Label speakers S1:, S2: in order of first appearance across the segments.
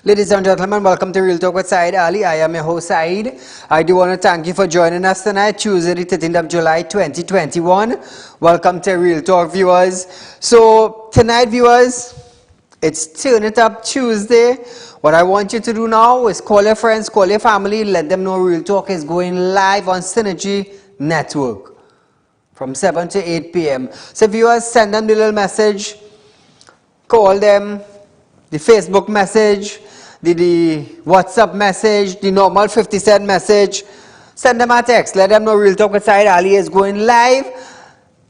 S1: Ladies and gentlemen, welcome to Real Talk with Saieed Ali. I am your host Saeed. I do want to thank you for joining us tonight, Tuesday the 13th of July 2021. Welcome to Real Talk, viewers. So tonight, viewers, it's Turn It Up Tuesday. What I want you to do now is call your friends, call your family, let them know Real Talk is going live on Synergy Network from 7 to 8 p.m. So viewers, send them the little message, call them, the Facebook message, the WhatsApp message, the normal 50-cent message. Send them a text. Let them know Real Talk with Saieed Ali is going live.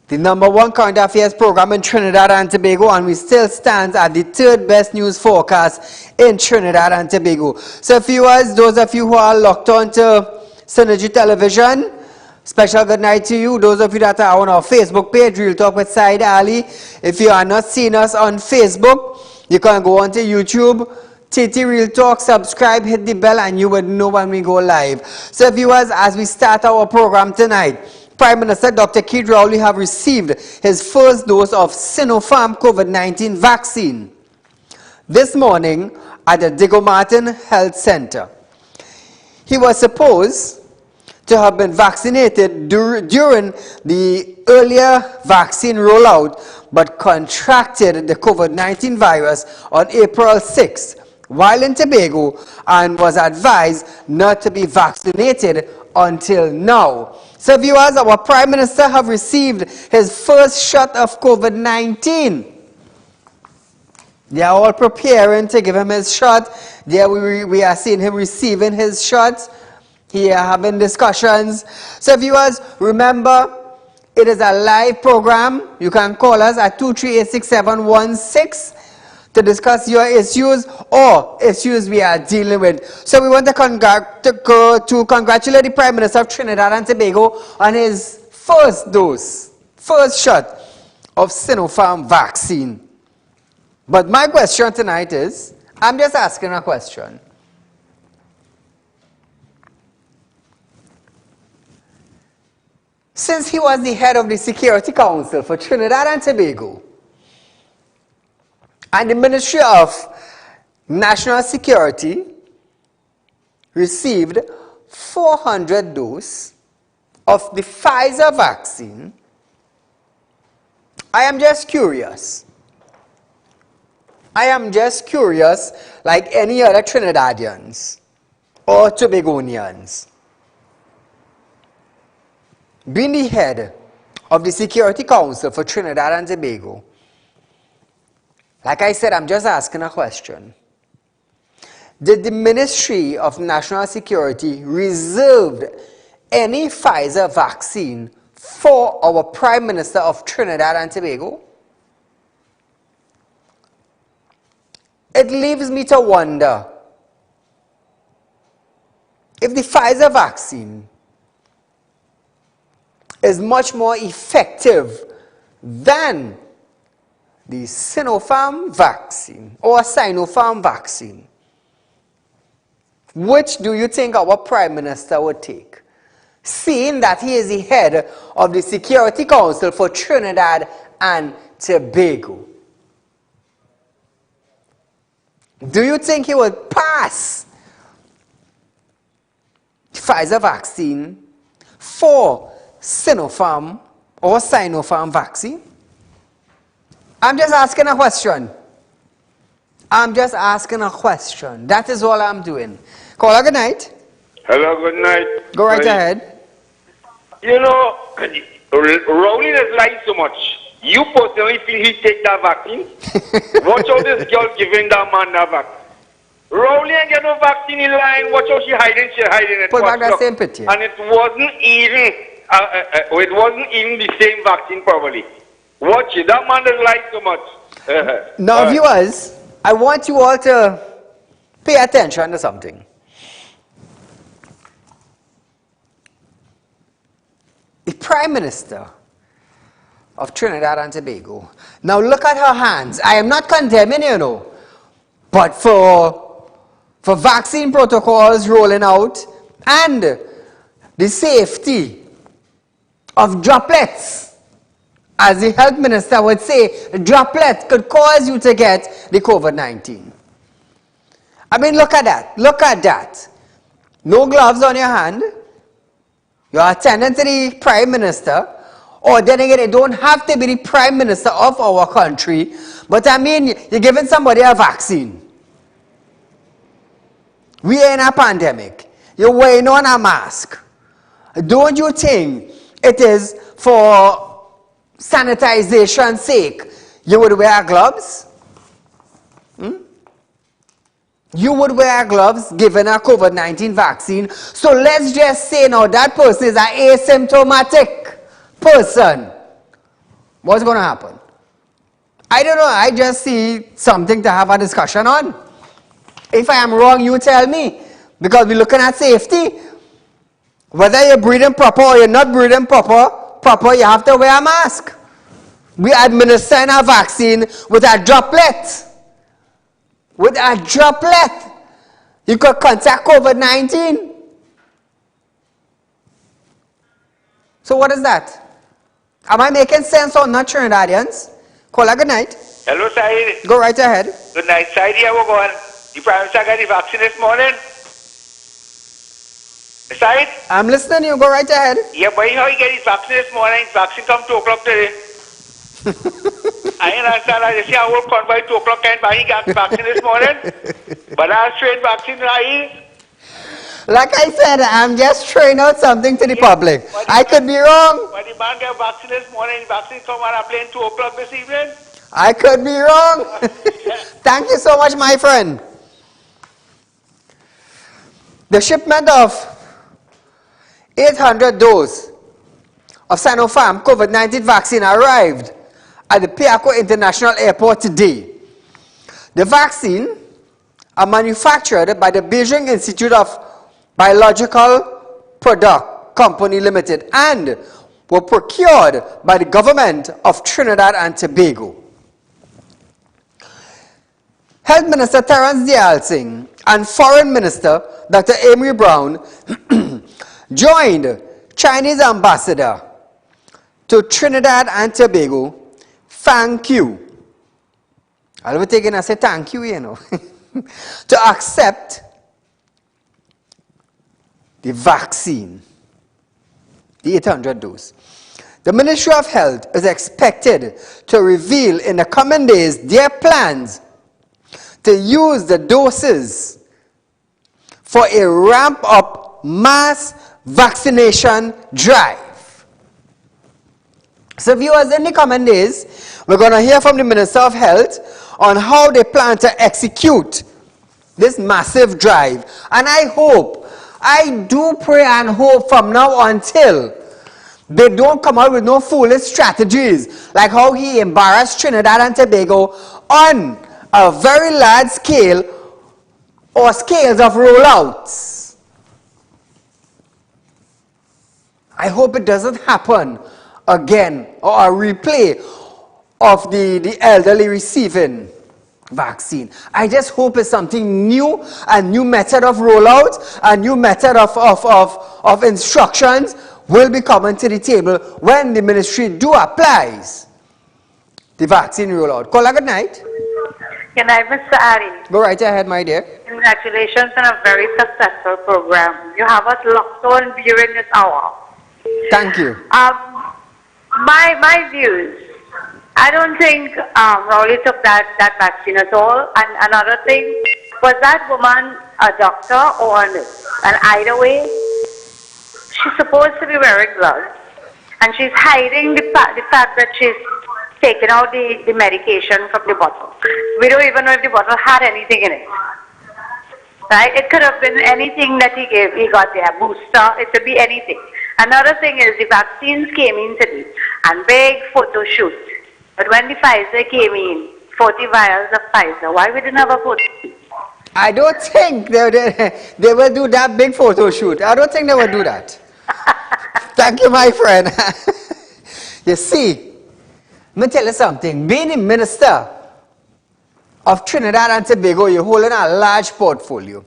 S1: The #1 current affairs program in Trinidad and Tobago, and we still stand at the 3rd best news forecast in Trinidad and Tobago. So viewers, those of you who are locked on to Synergy Television, special good night to you. Those of you that are on our Facebook page, Real Talk with Saieed Ali. If you are not seeing us on Facebook, you can go onto YouTube, TT Real Talk, subscribe, hit the bell, and you would know when we go live. So viewers, as we start our program tonight, Prime Minister Dr. Saieed Ali have received his first dose of Sinopharm COVID-19 vaccine this morning at the Diego Martin Health Center. He was supposed to have been vaccinated during the earlier vaccine rollout, but contracted the COVID-19 virus on April 6th while in Tobago and was advised not to be vaccinated until now. So viewers, our Prime Minister have received his first shot of COVID-19. They are all preparing to give him his shot. There we are seeing him receiving his shot. Here having discussions. So viewers, remember, it is a live program. You can call us at 2386716 to discuss your issues or issues we are dealing with. So we want to congratulate the Prime Minister of Trinidad and Tobago on his first shot of Sinopharm vaccine. But my question tonight is, I'm just asking a question. Since he was the head of the Security Council for Trinidad and Tobago, and the Ministry of National Security received 400 doses of the Pfizer vaccine, I am just curious. Like any other Trinidadians or Tobagonians. Being the head of the Security Council for Trinidad and Tobago, like I said, I'm just asking a question. Did the Ministry of National Security reserve any Pfizer vaccine for our Prime Minister of Trinidad and Tobago? It leaves me to wonder if the Pfizer vaccine is much more effective than the Sinopharm vaccine or Sinopharm vaccine. Which do you think our Prime Minister would take? Seeing that he is the head of the Security Council for Trinidad and Tobago. Do you think he would pass the Pfizer vaccine for Sinopharm or Sinopharm vaccine? I'm just asking a question. That is all I'm doing. Caller, good night.
S2: Hello, good night.
S1: Go right ahead.
S2: You know, Rowley has lied so much. You personally feel he take that vaccine? Watch out this girl giving that man that vaccine. Rowley ain't get no vaccine in line. Watch out she hiding it.
S1: Put back that same picture.
S2: And it wasn't even the same vaccine probably. Watch it. That man has lied so much.
S1: Now, viewers, I want you all to pay attention to something. The Prime Minister of Trinidad and Tobago. Now look at her hands. I am not condemning, but for vaccine protocols rolling out and the safety of droplets, as the health minister would say, droplets could cause you to get the COVID-19. I mean, look at that. Look at that. No gloves on your hand. You're attending to the Prime Minister. Or then again, it don't have to be the Prime Minister of our country. But I mean, you're giving somebody a vaccine. We are in a pandemic. You're wearing on a mask. Don't you think it is for sanitization's sake you would wear gloves? You would wear gloves given a COVID-19 vaccine. So let's just say now that person is an asymptomatic person. What's going to happen? I don't know. I just see something to have a discussion on. If I am wrong, you tell me. Because we're looking at safety. Whether you're breathing proper or you're not breathing proper, you have to wear a mask. We administer a vaccine with a droplet. With a droplet, you could contact COVID-19. So what is that? Am I making sense or not, Trinidadians? Kola, good night.
S2: Hello, Saeed.
S1: Go right ahead.
S2: Good night, Saeed. Here we go. The Prime Minister got the vaccine this morning. Saeed?
S1: I'm listening to you. Go right ahead.
S2: Yeah, but how he get his vaccine this morning? His vaccine come 2 o'clock today. I didn't understand that. You see how old come by 2 o'clock and buy he got vaccine this morning? But that's straight vaccine, right?
S1: Like I said, I'm just throwing out something to the public. I could be wrong.
S2: But the man got vaccine this morning. The vaccine come on a plane 2 o'clock this evening.
S1: I could be wrong. Thank you so much, my friend. The shipment of 800 doses of Sinopharm COVID-19 vaccine arrived at the Piaco International Airport today. The vaccine are manufactured by the Beijing Institute of Biological Product Company Limited and were procured by the government of Trinidad and Tobago. Health Minister Terence Dialsing and Foreign Minister Dr. Amory Brown joined Chinese ambassador to Trinidad and Tobago. Thank you. I'll be taking and say thank you, you know, to accept the vaccine, the 800 doses. The Ministry of Health is expected to reveal in the coming days their plans to use the doses for a ramp-up mass vaccination drive. So viewers, in the coming days, we're going to hear from the Minister of Health on how they plan to execute this massive drive. And I do pray and hope from now until they don't come out with no foolish strategies like how he embarrassed Trinidad and Tobago on a very large scale or scales of rollouts. I hope it doesn't happen again, or a replay of the elderly receiving vaccine. I just hope it's something new, a new method of rollout, a new method of instructions will be coming to the table when the ministry do applies the vaccine rollout. Kola, good night.
S3: Good night, Mr. Ali.
S1: Go right ahead, my dear.
S3: Congratulations on a very successful program. You have us locked on during this hour.
S1: Thank you.
S3: My views, I don't think Rowley took that vaccine at all. And another thing, was that woman a doctor or a nurse? And either way, she's supposed to be wearing gloves. And she's hiding the fact that she's taken out the medication from the bottle. We don't even know if the bottle had anything in it. Right? It could have been anything that he gave. He got there, booster. It could be anything. Another thing is the vaccines came in today and big photo shoot. But when the Pfizer came in, 40 vials of Pfizer, why we didn't have a photo shoot?
S1: I don't think they will do that big photo shoot. I don't think they will do that. Thank you, my friend. You see, let me tell you something. Being the minister of Trinidad and Tobago, you're holding a large portfolio.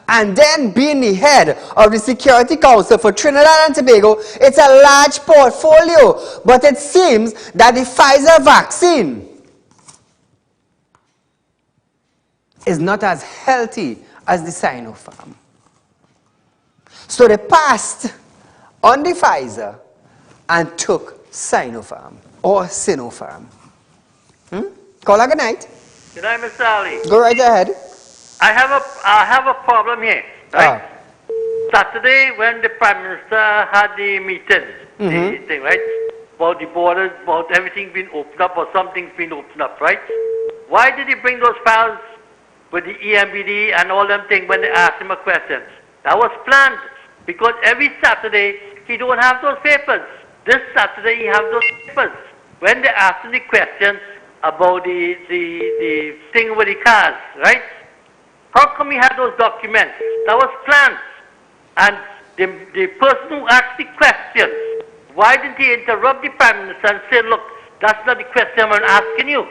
S1: And then being the head of the Security Council for Trinidad and Tobago, it's a large portfolio. But it seems that the Pfizer vaccine is not as healthy as the Sinopharm. So they passed on the Pfizer and took Sinopharm or Sinopharm. Call good night.
S4: Good night, Mr. Ali.
S1: Go right ahead.
S4: I have a problem here, right? Saturday, when the Prime Minister had the meeting, the thing, right? About the borders, about everything being opened up or something's been opened up, right? Why did he bring those files with the EMBD and all them things when they asked him a question? That was planned because every Saturday he don't have those papers. This Saturday he have those papers. When they asked him the question about the thing with the cars, right? How come he had those documents? That was planned. And the person who asked the question, why didn't he interrupt the Prime Minister and say, look, that's not the question I'm asking you,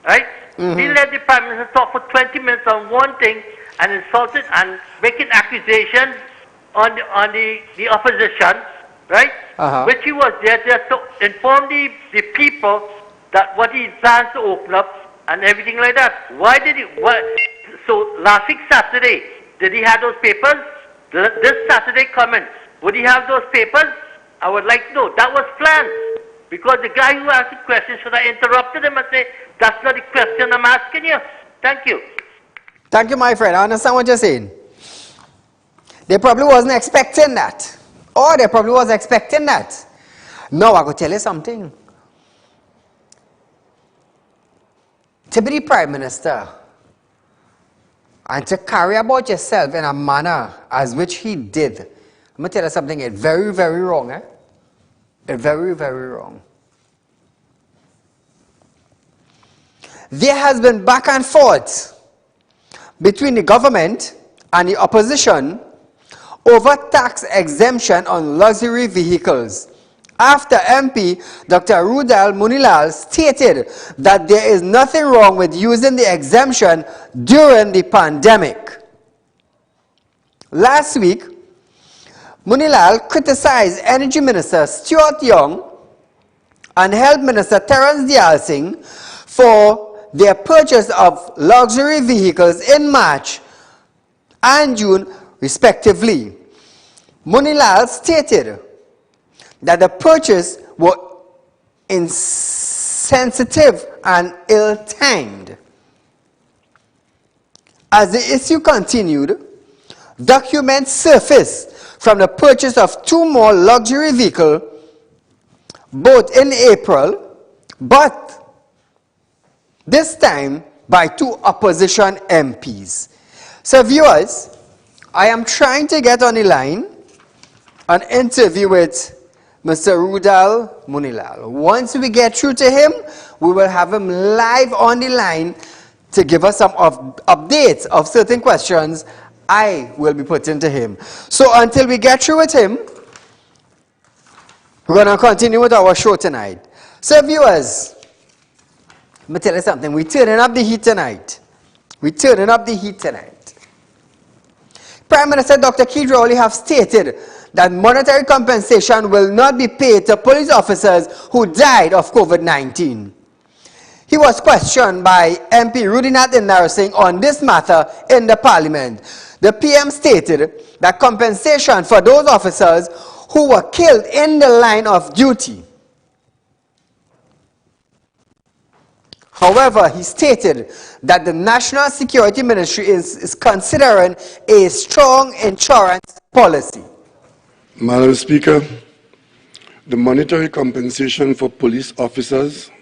S4: right? He let the Prime Minister talk for 20 minutes on one thing and insulted and making accusations on the opposition, right? Which he was there just to inform the people that what he plans to open up and everything like that. Why did he? So last week Saturday, did he have those papers? This Saturday coming, would he have those papers? I would like to know. That was planned. Because the guy who asked the question should have interrupted him and say, that's not the question I'm asking you. Thank you.
S1: Thank you, my friend. I understand what you're saying. They probably wasn't expecting that. Or they probably was expecting that. Now, I could tell you something. To be the Prime Minister and to carry about yourself in a manner as which he did, I'm going to tell you something, it's very, very wrong. It's very, very wrong. There has been back and forth between the government and the opposition over tax exemption on luxury vehicles after MP Dr. Rudal Munilal stated that there is nothing wrong with using the exemption during the pandemic. Last week, Munilal criticized Energy Minister Stuart Young and Health Minister Terence Dialsingh for their purchase of luxury vehicles in March and June, respectively. Munilal stated that the purchase were insensitive and ill-timed. As the issue continued, documents surfaced from the purchase of 2 more luxury vehicles, both in April, but this time by 2 opposition MPs. So viewers, I am trying to get on the line an interview with Mr. Rudal Munilal. Once we get through to him, we will have him live on the line to give us some updates of certain questions I will be putting to him. So until we get through with him, we're going to continue with our show tonight. So viewers, let me tell you something. We're turning up the heat tonight. We're turning up the heat tonight. Prime Minister Dr. Keith Rowley have stated that monetary compensation will not be paid to police officers who died of COVID-19. He was questioned by MP Rudinath Indarasingh on this matter in the Parliament. The PM stated that compensation for those officers who were killed in the line of duty. However, he stated that the National Security Ministry is considering a strong insurance policy.
S5: Madam Speaker, the monetary compensation for police officers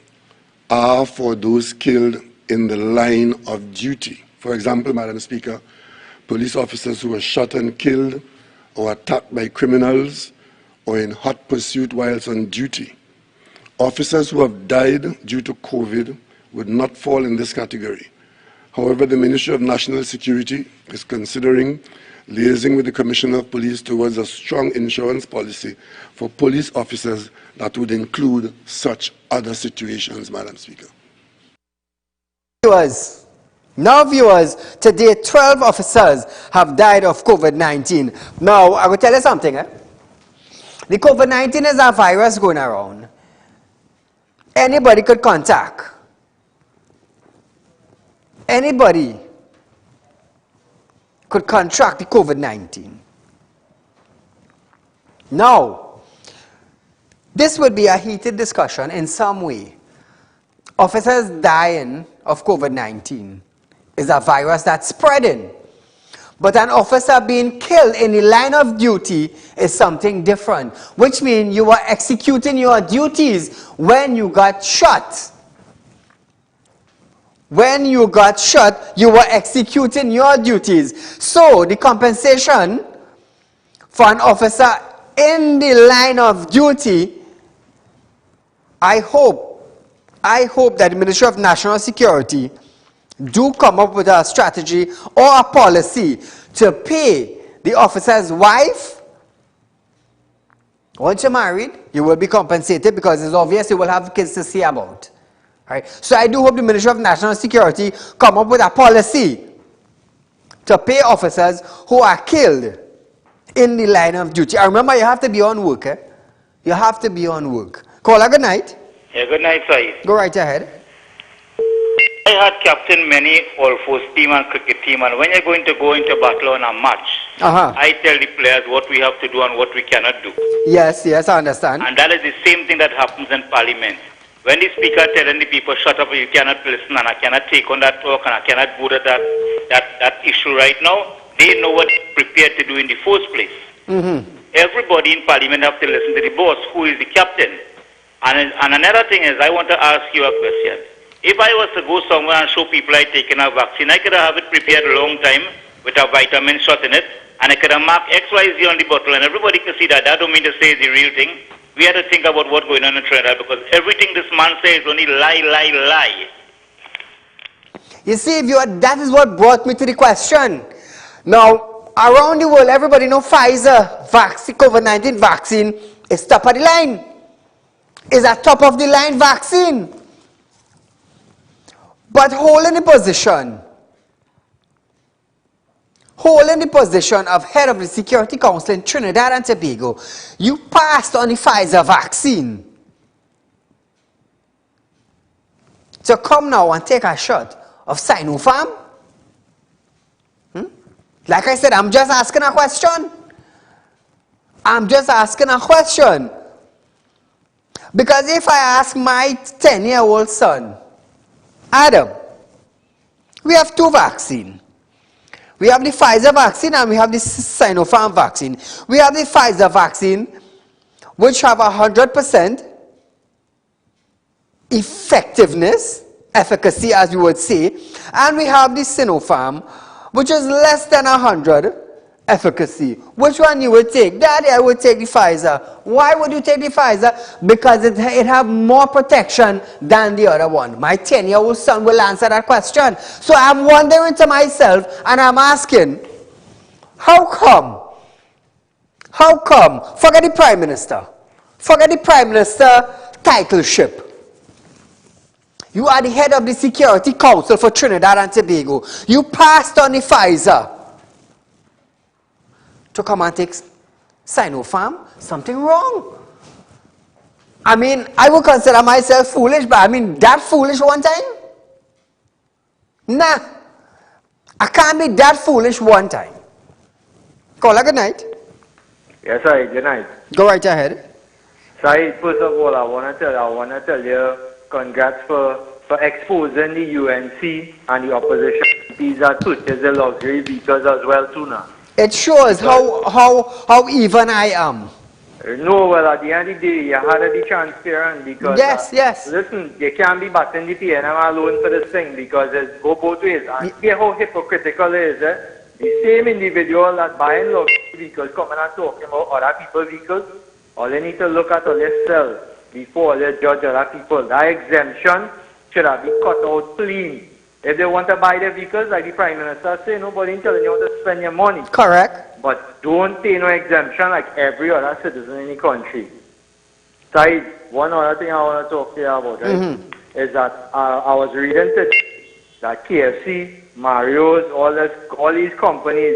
S5: are for those killed in the line of duty. For example, Madam Speaker, police officers who were shot and killed or attacked by criminals or in hot pursuit whilst on duty. Officers who have died due to COVID would not fall in this category. However, the Ministry of National Security is considering liaising with the Commissioner of Police towards a strong insurance policy for police officers that would include such other situations, Madam Speaker.
S1: Viewers, today 12 officers have died of COVID-19. Now, I will tell you something. The COVID-19 is a virus going around. Anybody could contact. Anybody could contract the COVID-19. Now, this would be a heated discussion in some way. Officers dying of COVID-19 is a virus that's spreading. But an officer being killed in the line of duty is something different, which means you were executing your duties when you got shot. When you got shot, you were executing your duties. So the compensation for an officer in the line of duty, I hope that the Ministry of National Security do come up with a strategy or a policy to pay the officer's wife. Once you're married, you will be compensated because it's obvious you will have kids to see about. Right? So I do hope the Ministry of National Security come up with a policy to pay officers who are killed in the line of duty. I remember you have to be on work. You have to be on work. Caller, good night.
S6: Yeah, good night, Saeed.
S1: Go right ahead.
S6: I had captained many All Force team and cricket team, and when you're going to go into battle on a match, I tell the players what we have to do and what we cannot do.
S1: Yes, I understand.
S6: And that is the same thing that happens in Parliament. When the speaker telling the people, shut up, you cannot listen, and I cannot take on that talk, and I cannot go to that issue right now, they know what they're prepared to do in the first place. Everybody in Parliament have to listen to the boss, who is the captain. And another thing is, I want to ask you a question. If I was to go somewhere and show people I taken a vaccine, I could have it prepared a long time with a vitamin shot in it, and I could have marked XYZ on the bottle, and everybody could see that. That don't mean to say it's the real thing. We have to think about what's going on in Trinidad, because everything this man says is only lie.
S1: You see, that is what brought me to the question. Now, around the world, everybody knows Pfizer vaccine, COVID-19 vaccine is top of the line. Is a top of the line vaccine. But holding the position of head of the Security Council in Trinidad and Tobago, you passed on the Pfizer vaccine. So come now and take a shot of Sinopharm? Like I said, I'm just asking a question. Because if I ask my 10-year-old son, Adam, we have two vaccines. We have the Pfizer vaccine and we have the Sinopharm vaccine. We have the Pfizer vaccine, which have 100% effectiveness, efficacy as you would say, and we have the Sinopharm, which is less than 100 efficacy. Which one you would take? Daddy, I would take the Pfizer. Why would you take the Pfizer? Because it have more protection than the other one. My 10-year-old son will answer that question. So I'm wondering to myself, and I'm asking, how come? Forget the Prime Minister. Forget the Prime Minister titleship. You are the head of the Security Council for Trinidad and Tobago. You passed on the Pfizer to come and take Sinopharm. Something wrong. I mean, I would consider myself foolish, but I mean, that foolish one time? Nah. I can't be that foolish one time. Caller, good night.
S7: Yes, Saeed, good night.
S1: Go right ahead.
S7: Saeed, first of all, I want to tell you, congrats for exposing the UNC and the opposition. These are purchased the luxury vehicles as well too now.
S1: It shows how even I am.
S7: No, well, at the end of the day, you had to be transparent because...
S1: Yes.
S7: Listen, you can't be batting the PNM alone for this thing because it's go both ways. And hear how hypocritical it is. The same individual that buying luxury vehicles coming and talking about other people's vehicles, all you need to look at all yourself before you judge other people. That exemption should have been cut out clean. If they want to buy their vehicles, like the Prime Minister say, nobody telling you how to spend your money.
S1: Correct.
S7: But don't take no exemption like every other citizen in the country. Saeed, one other thing I want to talk to you about, right, is that I was reading today that KFC, Mario's, all these companies,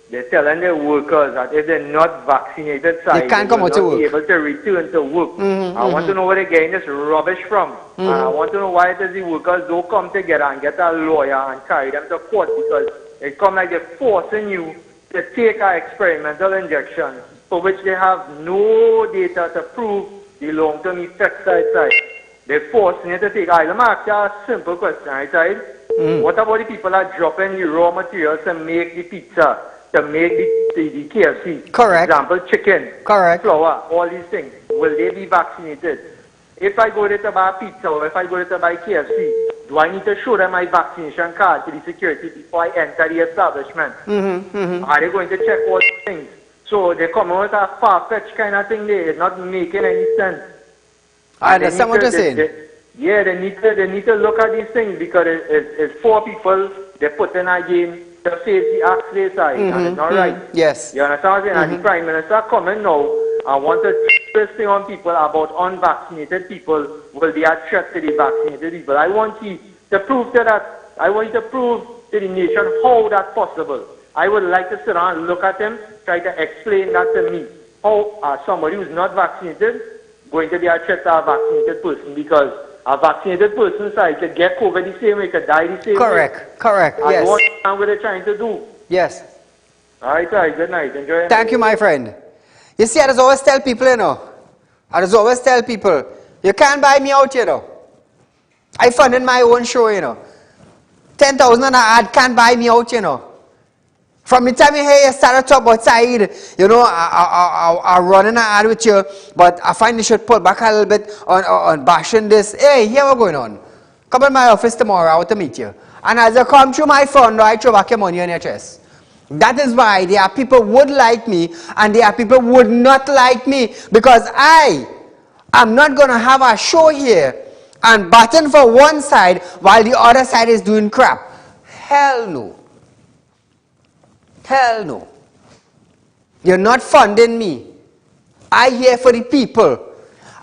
S7: they're telling their workers that if they're not vaccinated,
S1: they can't come out to work.
S7: Be able to return to work. I want to know where they're getting this rubbish from. And I want to know why it is the workers don't come together and get a lawyer and carry them to court, because It come like they're forcing you to take an experimental injection for which they have no data to prove the long-term effects outside. They're forcing you to take. Let me ask you a simple question outside. What about the people that drop in the raw materials to make the pizza, to make the KFC?
S1: Correct.
S7: For example, chicken,
S1: Correct.
S7: flour, all these things. Will they be vaccinated? If I go there to buy pizza or if I go there to buy KFC, do I need to show them my vaccination card to the security before I enter the establishment? Are they going to check all these things? So they come out with a far-fetched kind of thing there. It's not making any sense.
S1: I understand what you're saying.
S7: They need to look at these things because it's poor people. They put in a game to face the acts they side, and it's not right.
S1: Yes.
S7: You understand what I'm saying? And the Prime Minister coming now, I want to this thing on people about unvaccinated people will be a threat to the vaccinated people. I want you to prove to that. I want you to prove to the nation how that's possible. I would like to sit down and look at him, try to explain that to me. How somebody who's not vaccinated going to be a threat to a vaccinated person, because a vaccinated person side could get COVID the same way, could die the same way.
S1: Correct.
S7: I
S1: Yes.
S7: don't understand what they're trying to do.
S1: Yes.
S7: All right. Good night. Enjoy.
S1: Thank you, my friend. You see, I just always tell people, you know. I just always tell people, you can't buy me out, you know. I funded my own show, you know. 10,000 an ad can't buy me out, you know. From the time you hear you start to talk about Saieed, you know, I running an ad with you, but I find you should pull back a little bit on bashing this. Hey, here what's going on. Come to my office tomorrow, I want to meet you. And as you come through my front door, I throw back your money on your chest. That is why there are people who would like me and there are people who would not like me, because I am not going to have a show here and batten for one side while the other side is doing crap. Hell no. Hell no. You're not funding me. I here for the people.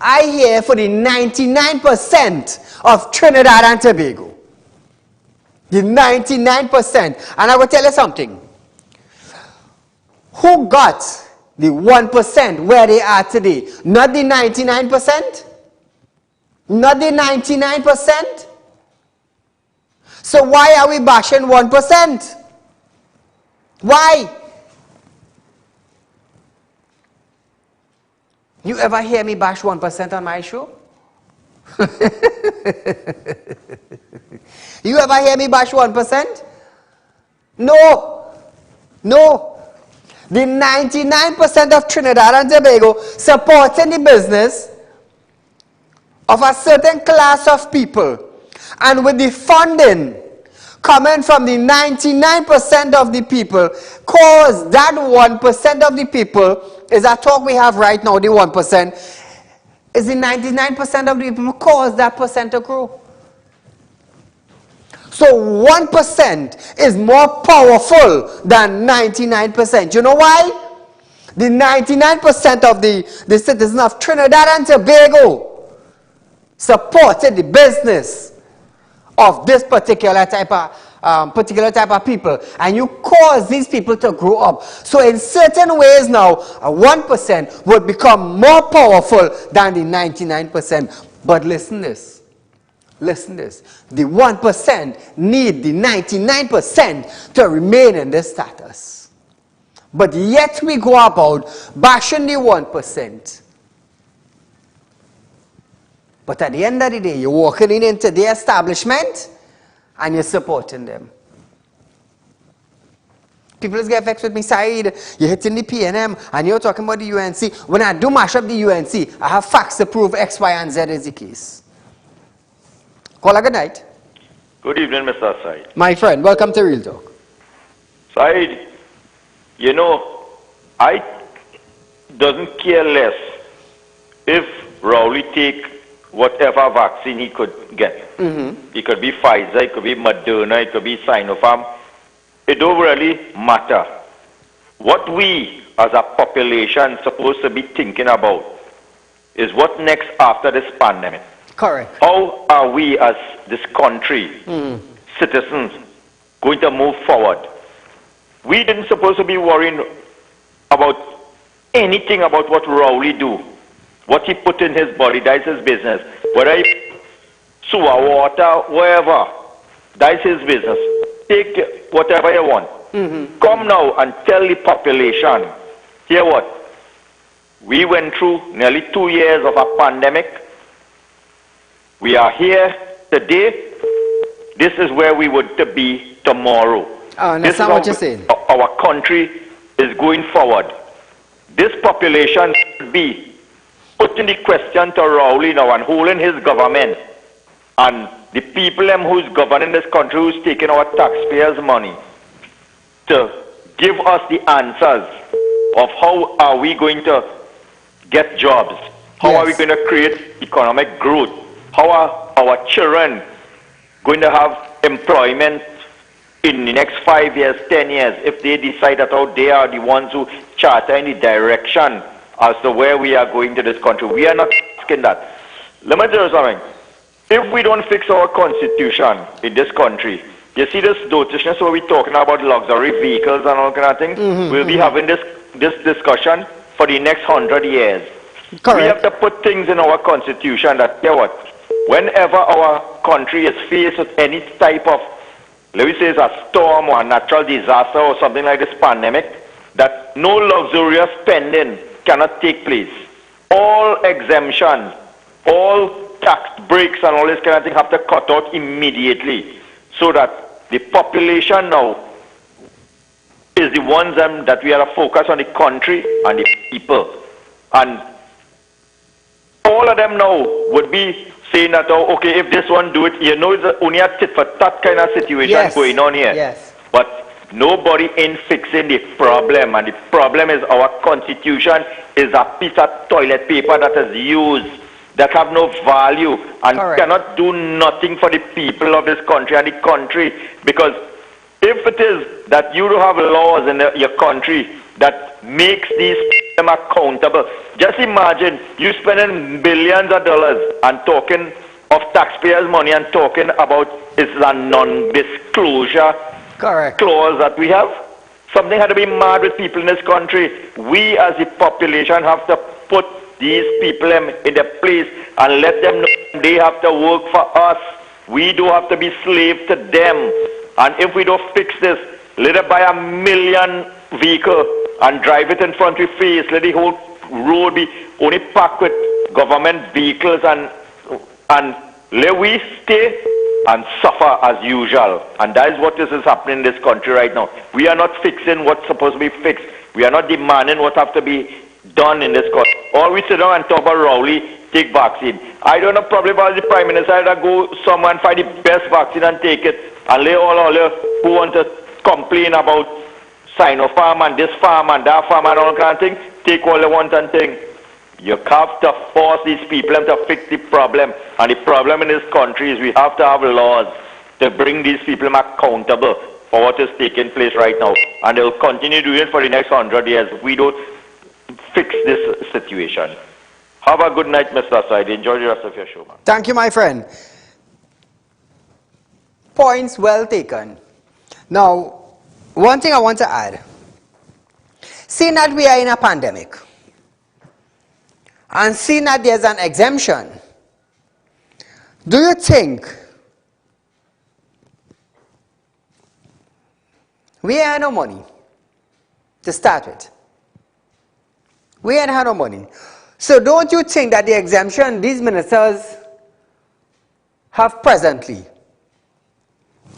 S1: I here for the 99% of Trinidad and Tobago. The 99%. And I will tell you something. Who got the 1% where they are today? Not the 99%? Not the 99%? So why are we bashing 1%? Why? You ever hear me bash 1% on my show? You ever hear me bash 1%? No. No. The 99% of Trinidad and Tobago supporting the business of a certain class of people, and with the funding coming from the 99% of the people, cause that 1% of the people, is that talk we have right now, the 1%, is the 99% of the people cause that percent to grow. So 1% is more powerful than 99%. You know why? The 99% of the citizens of Trinidad and Tobago supported the business of this particular type of people, and you cause these people to grow up. So in certain ways now, a 1% would become more powerful than the 99%. But listen this. Listen this. The 1% need the 99% to remain in this status. But yet we go about bashing the 1%. But at the end of the day, you're walking into the establishment and you're supporting them. People just get vexed with me, Saieed, you're hitting the PNM and you're talking about the UNC. When I do mash up the UNC, I have facts to prove X, Y, and Z is the case. Caller, good night.
S8: Good evening, Mr. Saieed.
S1: My friend, welcome to Real Talk.
S8: Saieed, you know, I doesn't care less if Rowley take whatever vaccine he could get. It could be Pfizer, it could be Moderna, it could be Sinopharm. It don't really matter. What we as a population supposed to be thinking about is what next after this pandemic.
S1: Correct.
S8: How are we as this country, citizens, going to move forward? We didn't supposed to be worrying about anything about what Rowley do. What he put in his body, that's his business. Whether he sewer, water, wherever, that's his business. take whatever you want. Come now and tell the population, hear what? We went through nearly 2 years of a pandemic. We are here today. This is where we would to be tomorrow.
S1: Oh, and that's not what you're saying.
S8: Our country is going forward. This population should be putting the question to Rowley now and holding his government and the people who's governing this country, who's taking our taxpayers' money, to give us the answers of how are we going to get jobs, how are we going to create economic growth, how are our children going to have employment in the next 5 years, 10 years, if they decide that they are the ones who charter any direction as to where we are going to this country. We are not asking that. Let me tell you something. If we don't fix our constitution in this country, you see this noticiousness where we're talking about luxury vehicles and all kind of things, we'll be having this discussion for the next 100 years.
S1: Correct.
S8: We have to put things in our constitution that, you know what, whenever our country is faced with any type of, let me say it's a storm or a natural disaster or something like this pandemic, that no luxurious spending cannot take place. All exemptions, all tax breaks and all this kind of thing have to cut out immediately, so that the population now is the ones that we are to focus on the country and the people. And all of them now would be saying that, oh, okay, if this one do it, you know, it's only a tit for tat kind of situation going on here.
S1: Yes.
S8: But nobody in fixing the problem, and the problem is our constitution is a piece of toilet paper that is used, that have no value and cannot do nothing for the people of this country and the country. Because if it is that you don't have laws in your country that makes these people accountable, just imagine you spending billions of dollars and talking of taxpayers' money and talking about it's a non-disclosure clause that we have. Something had to be mad with people in this country. We as a population have to put these people in their place and let them know they have to work for us. We don't have to be slave to them. And if we don't fix this, let us buy 1 million vehicle and drive it in front of your face. Let the whole road be only packed with government vehicles, and let we stay and suffer as usual. And that is what is happening in this country right now. We are not fixing what's supposed to be fixed. We are not demanding what have to be done in this country. Or we sit down and talk about Rowley, take vaccine. I don't know, probably about the Prime Minister that go somewhere and find the best vaccine and take it, and lay all who want to complain about Sinopharm and this farm and that farm and all kind of thing, take all they want and think. You have to force these people to fix the problem. And the problem in this country is we have to have laws to bring these people accountable for what is taking place right now. And they will continue doing it for the next 100 years if we don't fix this situation. Have a good night, Mr. Said. Enjoy the rest of your show, man.
S1: Thank you, my friend. Points well taken. Now, one thing I want to add. Seeing that we are in a pandemic, and seeing that there's an exemption, do you think we have no money to start with? We ain't had no money. So don't you think that the exemption these ministers have presently,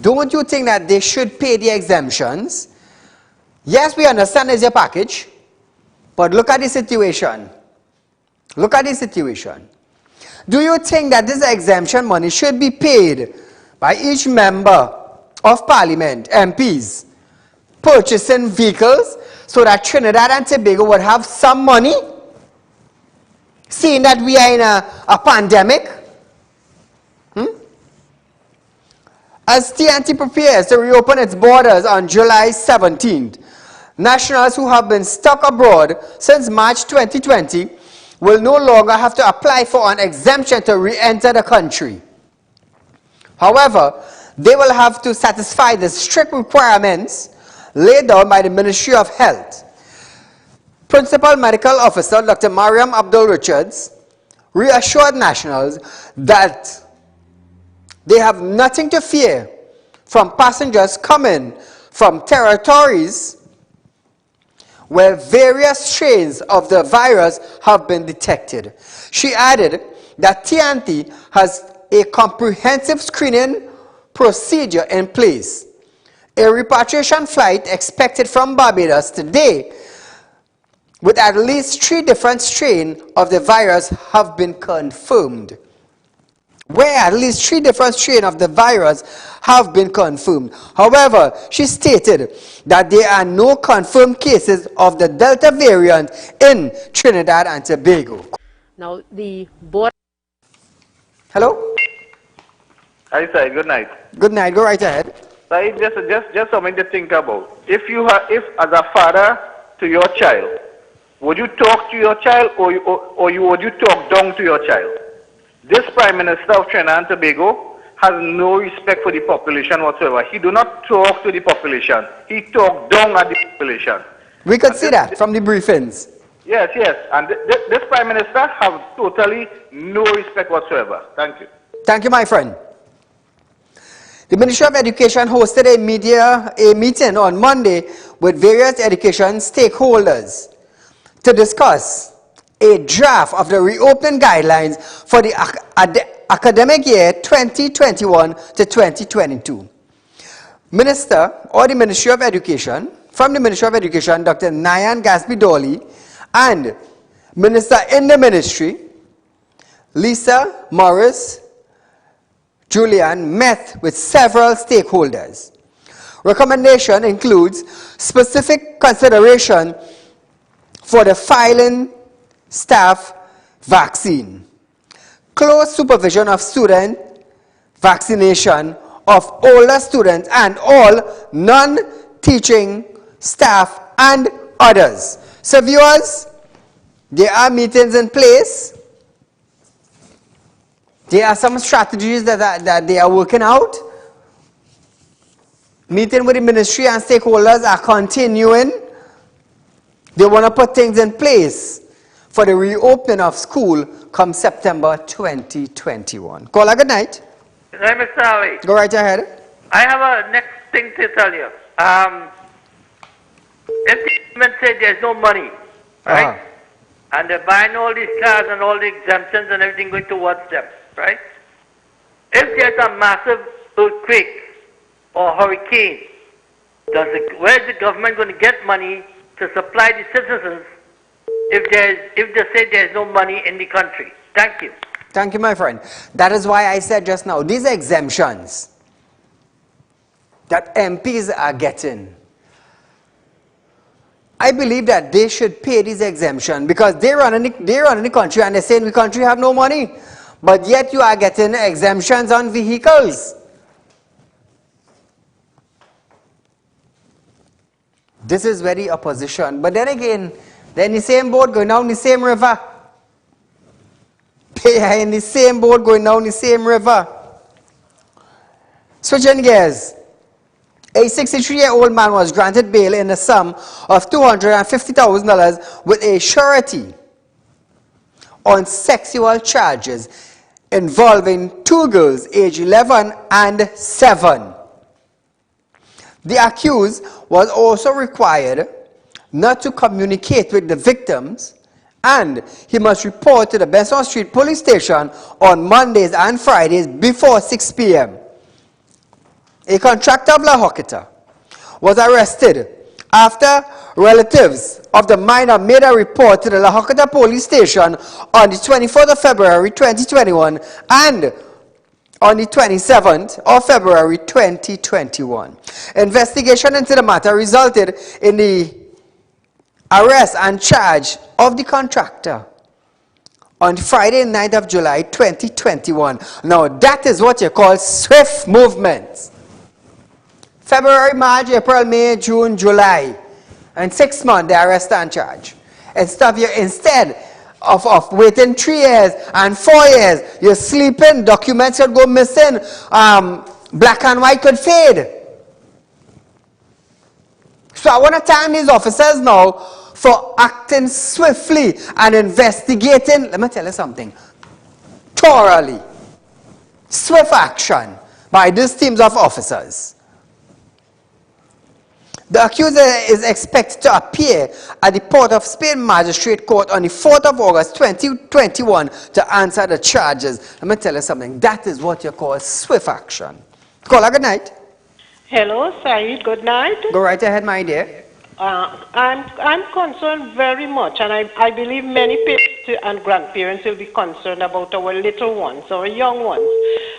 S1: don't you think that they should pay the exemptions? Yes, we understand there's a package, but look at the situation. Look at the situation. Do you think that this exemption money should be paid by each member of parliament, MPs, purchasing vehicles so that Trinidad and Tobago would have some money? Seeing that we are in a pandemic? As TNT prepares to reopen its borders on July 17th, nationals who have been stuck abroad since March 2020 will no longer have to apply for an exemption to re-enter the country. However, they will have to satisfy the strict requirements laid down by the Ministry of Health. Principal Medical Officer Dr. Mariam Abdul-Richards reassured nationals that they have nothing to fear from passengers coming from territories where various strains of the virus have been detected. She added that TNT has a comprehensive screening procedure in place. A repatriation flight expected from Barbados today with at least 3 different strains of the virus have been confirmed. Where at least 3 different strains of the virus have been confirmed. However, she stated that there are no confirmed cases of the Delta variant in Trinidad and Tobago.
S9: Now, the board.
S1: Hello?
S10: Hi, sir. Good night.
S1: Good night. Go right ahead.
S10: Sir, just something to think about. If as a father to your child, would you talk to your child or would you talk down to your child? This Prime Minister of Trinidad and Tobago has no respect for the population whatsoever. He do not talk to the population. He talk down at the population.
S1: We could see that from the briefings.
S10: Yes. And this Prime Minister have totally no respect whatsoever. Thank you.
S1: Thank you, my friend. The Ministry of Education hosted a meeting on Monday with various education stakeholders to discuss a draft of the reopening guidelines for the academic year 2021 to 2022. The Ministry of Education, from the Ministry of Education, Dr. Nayan Gasby-Dolly, and Minister in the Ministry, Lisa Morris Julian, met with several stakeholders. Recommendation includes specific consideration for the filing staff vaccine, close supervision of student vaccination of older students and all non-teaching staff and others. So viewers, there are meetings in place. There are some strategies that they are working out. Meeting with the ministry and stakeholders are continuing. They want to put things in place for the reopening of school come September 2021. Caller, good night.
S4: Good night, Mr. Ali.
S1: Go right ahead.
S4: I have a next thing to tell you. If the government said there's no money, right? And they're buying all these cars and all the exemptions and everything going towards them, right? If there's a massive earthquake or hurricane, where's the government going to get money to supply the citizens if they say there's no money in the country? Thank you.
S1: Thank you, my friend. That is why I said just now, these exemptions that MPs are getting, I believe that they should pay these exemptions because they run in the country and they say in the country have no money. But yet you are getting exemptions on vehicles. This is very opposition. But then again, they're in the same boat going down the same river. They are in the same boat going down the same river. Switching gears. A 63-year-old man was granted bail in a sum of $250,000 with a surety on sexual charges involving 2 girls aged 11 and 7. The accused was also required not to communicate with the victims, and he must report to the Benson Street Police Station on Mondays and Fridays before 6 p.m. A contractor of La Hoquita was arrested after relatives of the minor made a report to the La Hoquita Police Station on the 24th of February 2021 and on the 27th of February 2021. Investigation into the matter resulted in the arrest and charge of the contractor on Friday, 9th of July 2021. Now that is what you call swift movement. February, March, April, May, June, July. And 6 months, they arrest and charge. Instead of waiting 3 years and 4 years, you're sleeping, documents could go missing, black and white could fade. So I want to thank these officers now for acting swiftly and investigating, let me tell you something, thoroughly. Swift action by these teams of officers. The accuser is expected to appear at the Port of Spain Magistrate Court on the 4th of August 2021 to answer the charges. Let me tell you something. That is what you call swift action. Caller, good night.
S11: Hello, Saeed. Good night.
S1: Go right ahead, my dear.
S11: I'm concerned very much, and I believe many parents and grandparents will be concerned about our little ones, our young ones,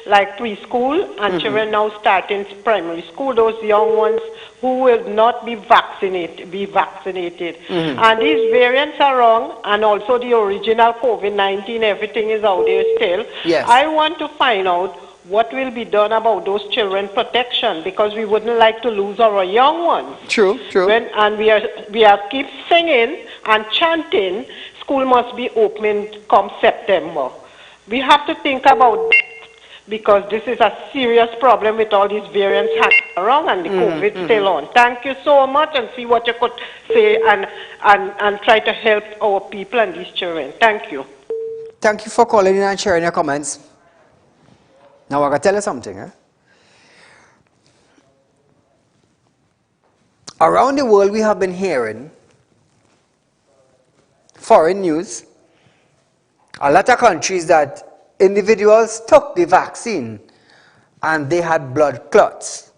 S11: like preschool and children now starting primary school, those young ones who will not be vaccinated. And these variants are wrong, and also the original COVID-19, everything is out there still.
S1: Yes.
S11: I want to find out what will be done about those children protection, because we wouldn't like to lose our young ones.
S1: True.
S11: And we are keep singing and chanting, school must be open come September. We have to think about that, because this is a serious problem with all these variants happening around and the COVID still on. Thank you so much, and see what you could say and try to help our people and these children. Thank you.
S1: Thank you for calling in and sharing your comments. Now, I got to tell you something. Around the world, we have been hearing foreign news. A lot of countries that individuals took the vaccine and they had blood clots.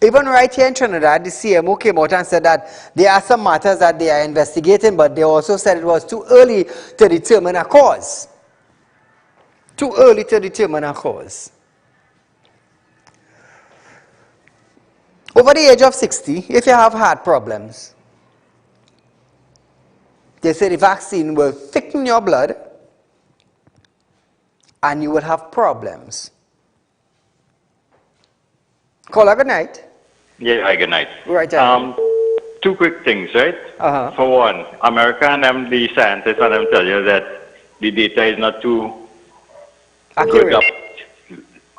S1: Even right here in Trinidad, the CMO came out and said that there are some matters that they are investigating, but they also said it was too early to determine a cause. Too early to determine a cause. Over the age of 60, if you have heart problems, they say the vaccine will thicken your blood and you will have problems. Caller, good night.
S8: Yeah, hi, good night.
S1: Right.
S8: Two quick things, right? For one, America and them, the scientists and them tell you that the data is not too good up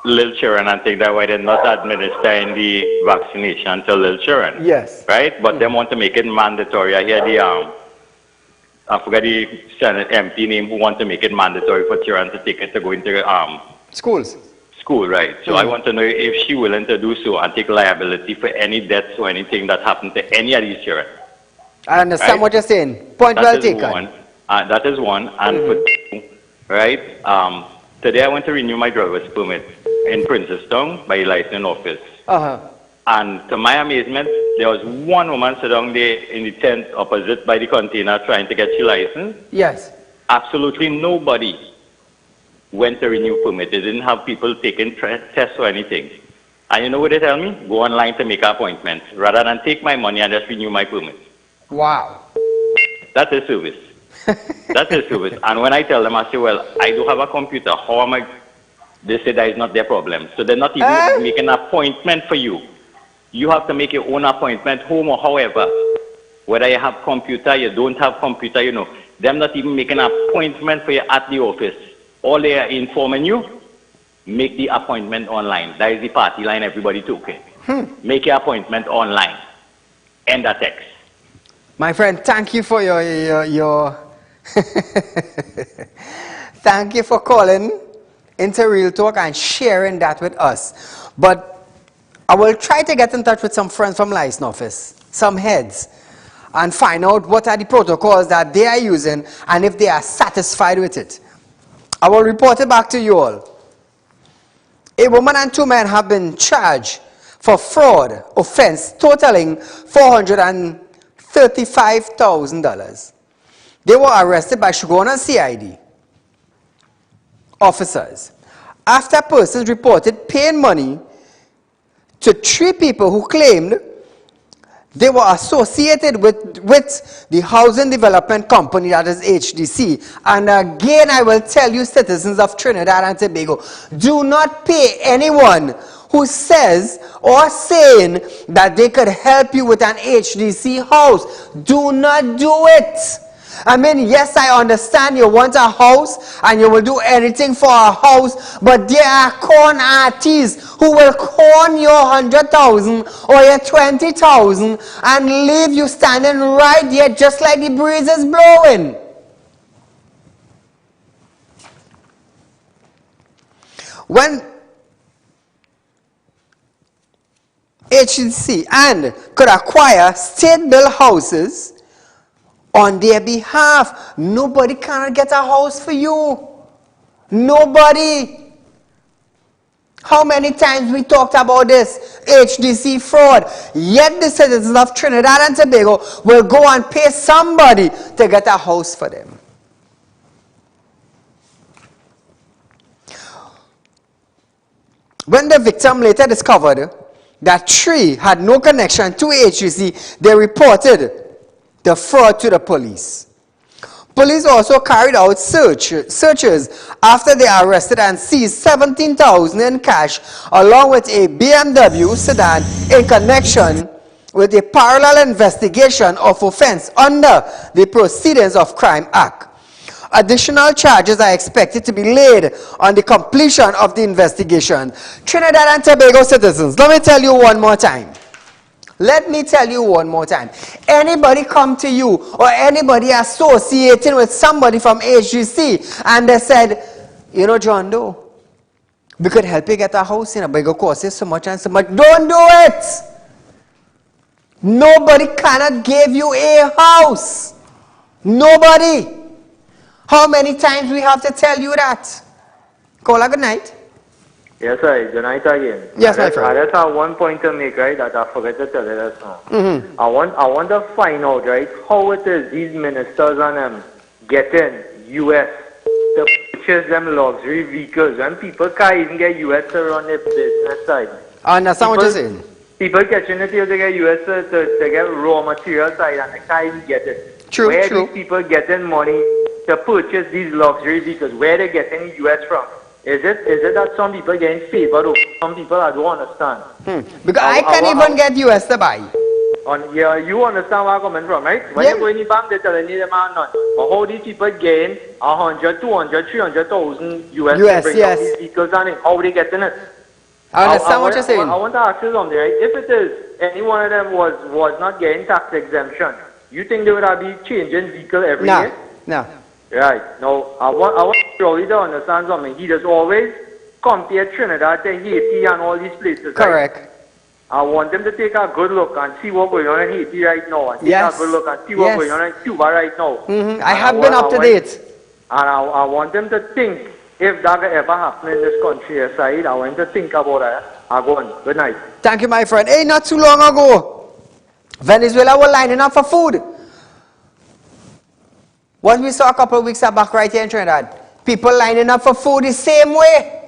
S8: little children, and think that why they're not administering the vaccination to little children.
S1: Yes.
S8: Right? But they want to make it mandatory. I hear I forget the Senate MP name who want to make it mandatory for children to take it to go into
S1: schools.
S8: School, right? So I want to know if she's willing to do so and take liability for any deaths or anything that happened to any of these children.
S1: I understand what you're saying. Point well taken.
S8: That is one. And for two, right? Today I went to renew my driver's permit in Princestown by the licensing office. And to my amazement, there was one woman sitting down there in the tent opposite by the container trying to get her license.
S1: Yes.
S8: Absolutely nobody went to renew permit. They didn't have people taking tests or anything. And you know what they tell me? Go online to make an appointment rather than take my money and just renew my permit.
S1: Wow.
S8: That's a service. That's a service. And when I tell them, I say, well, I do have a computer. How am I? They say that is not their problem. So they're not even making an appointment for you. You have to make your own appointment home or however. Whether you have computer, you don't have computer, you know. They're not even making an appointment for you at the office. All they are informing you, make the appointment online. That is the party line everybody took. Make your appointment online. End the text.
S1: My friend, thank you for your thank you for calling into Real Talk and sharing that with us. But I will try to get in touch with some friends from license office, some heads, and find out what are the protocols that they are using and if they are satisfied with it. I will report it back to you all. A woman and two men have been charged for fraud offense totaling $435,000. They were arrested by Shugona CID officers after persons reported paying money to 3 people who claimed they were associated with the housing development company, that is HDC. And again, I will tell you, citizens of Trinidad and Tobago, do not pay anyone who says or saying that they could help you with an HDC house. Do not do it. I mean, yes, I understand you want a house and you will do anything for a house, but there are con artists who will con your 100,000 or your 20,000 and leave you standing right there just like the breeze is blowing. When HDC and could acquire state-built houses on their behalf. Nobody cannot get a house for you. Nobody. How many times we talked about this HDC fraud, yet the citizens of Trinidad and Tobago will go and pay somebody to get a house for them. When the victim later discovered that Tree had no connection to HDC, they reported the fraud to the police. Police also carried out searches after they arrested and seized $17,000 in cash along with a BMW sedan in connection with a parallel investigation of offense under the Proceedings of Crime Act. Additional charges are expected to be laid on the completion of the investigation. Trinidad and Tobago citizens, let me tell you one more time. Let me tell you one more time. Anybody come to you or anybody associating with somebody from HGC and they said, you know, John Doe, we could help you get a house, but it costs you so much and so much. Don't do it. Nobody cannot give you a house. Nobody. How many times we have to tell you that? Call a good night.
S7: Yes, sir. Good night again.
S1: Yes, my friend.
S7: I just have one point to make, right, that I forgot to tell you this now. I want to find out, right, how it is these ministers and them getting US to purchase them luxury vehicles when people can't even get US to run their business side.
S1: I understand what you're saying.
S7: People catching it here to get US to get raw material side and they can't even get it.
S1: True,
S7: Where
S1: true.
S7: are these people getting money to purchase these luxury vehicles? Where are they getting US from? Is it that some people getting favored over some people? I don't understand.
S1: Because I can't even get US to buy.
S7: Yeah, you understand where I'm coming from, right? When you go in the bank, they're telling you the man none. But how these people gain 100, 200, 300,000 US to bring out these vehicles and how they getting it?
S1: I understand what you're saying.
S7: I want to ask you something, right? If it is any one of them was not getting tax exemption, you think they would have been changing vehicle every year?
S1: No.
S7: Right. Now, I want Rolly to understand something. He does always compare Trinidad to Haiti and all these places.
S1: Correct.
S7: Right? I want them to take a good look and see what's going on in Haiti right now. And take a good look and see what's going on in Cuba right now.
S1: I have been up to date.
S7: And I want them to think, if that ever happen in this country aside, I want them to think about it. I go on. Good night.
S1: Thank you, my friend. Hey, not too long ago, Venezuela were lining up for food. What we saw a couple of weeks back right here in Trinidad, people lining up for food the same way.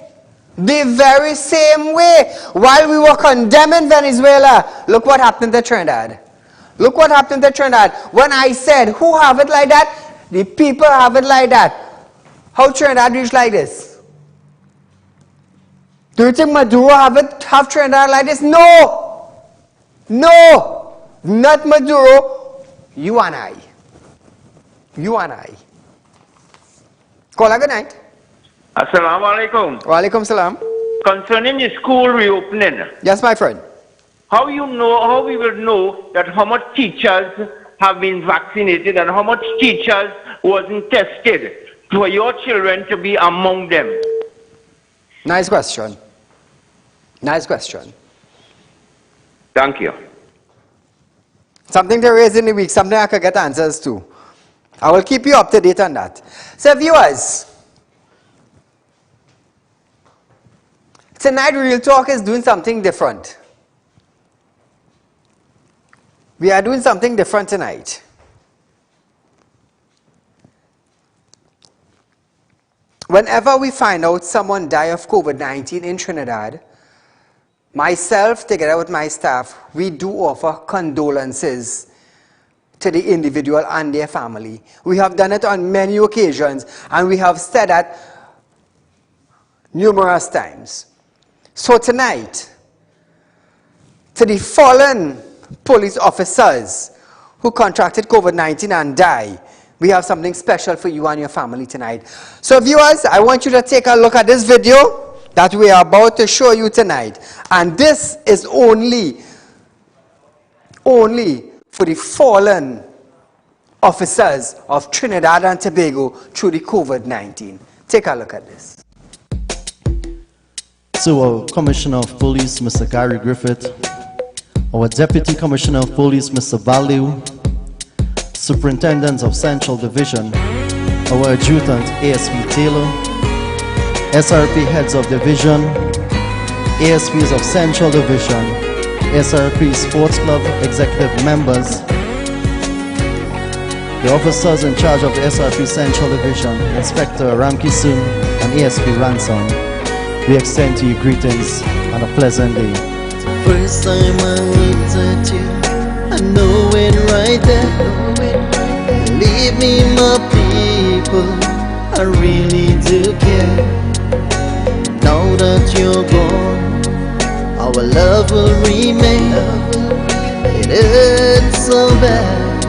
S1: The very same way. While we were condemning Venezuela, look what happened to Trinidad. Look what happened to Trinidad. When I said, who have it like that? The people have it like that. How Trinidad reached like this? Do you think Maduro have Trinidad like this? No. No. Not Maduro. You and I. You and I. Call a good night.
S8: Assalamu alaikum.
S1: Wa alaikum salam.
S8: Concerning the school reopening.
S1: Yes, my friend.
S8: How we will know that how much teachers have been vaccinated and how much teachers wasn't tested for your children to be among them?
S1: Nice question. Nice question.
S8: Thank you.
S1: Something to raise in the week, something I could get answers to. I will keep you up to date on that. So viewers, tonight Real Talk is doing something different. We are doing something different tonight. Whenever we find out someone die of COVID-19 in Trinidad, myself together with my staff, we do offer condolences to the individual and their family. We have done it on many occasions and we have said that numerous times. So tonight, to the fallen police officers who contracted COVID-19 and died, we have something special for you and your family tonight. So viewers, I want you to take a look at this video that we are about to show you tonight. And this is only for the fallen officers of Trinidad and Tobago through the COVID-19. Take a look at this.
S12: So, Commissioner of Police, Mr. Gary Griffith, our Deputy Commissioner of Police, Mr. Value, Superintendent of Central Division, our Adjutant, ASP Taylor, SRP Heads of Division, ASPs of Central Division, SRP Sports Club Executive Members, the officers in charge of the SRP Central Division, Inspector Ramkisun and ASP Ransom, we extend to you greetings and a pleasant day.
S13: First time I looked at you, I know it right there. Believe me, my people, I really do care. Now that you're gone, our love will remain. It hurts so bad,